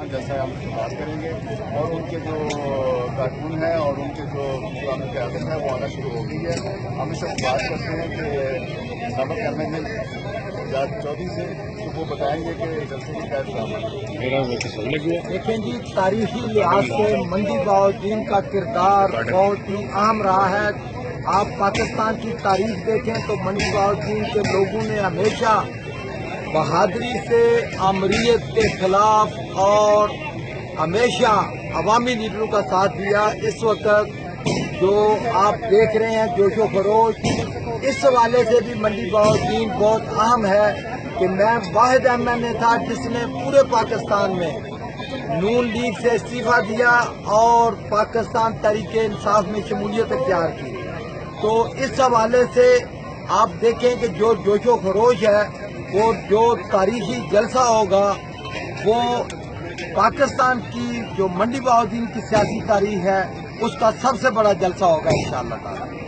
جیسا ہم بات کریں گے اور ان کے جو کارکن ہیں اور ان کے جو ہمیں قیادت ہے وہ آنا شروع ہو گئی ہے. ہم اس سے بات کرتے ہیں کہ سابق ایم این اے جاج چودھری سے تو وہ بتائیں گے کہ جلسے کی کیا. دیکھیں جی، تاریخی لحاظ سے منڈی بہاؤالدین کا کردار بہت ہی اہم رہا ہے. آپ پاکستان کی تاریخ دیکھیں تو منڈی بہاؤالدین کے لوگوں نے ہمیشہ بہادری سے آمریت کے خلاف اور ہمیشہ عوامی لیڈروں کا ساتھ دیا. اس وقت جو آپ دیکھ رہے ہیں جوش و خروش، اس حوالے سے بھی منڈی بہاؤالدین بہت اہم ہے کہ میں واحد ایم این اے تھا جس نے پورے پاکستان میں نون لیگ سے استعفیٰ دیا اور پاکستان تحریک انصاف میں شمولیت اختیار کی. تو اس حوالے سے آپ دیکھیں کہ جو جوش و خروش ہے، وہ جو تاریخی جلسہ ہوگا وہ پاکستان کی جو منڈی بہاؤالدین کی سیاسی تاریخ ہے اس کا سب سے بڑا جلسہ ہوگا انشاءاللہ تعالی.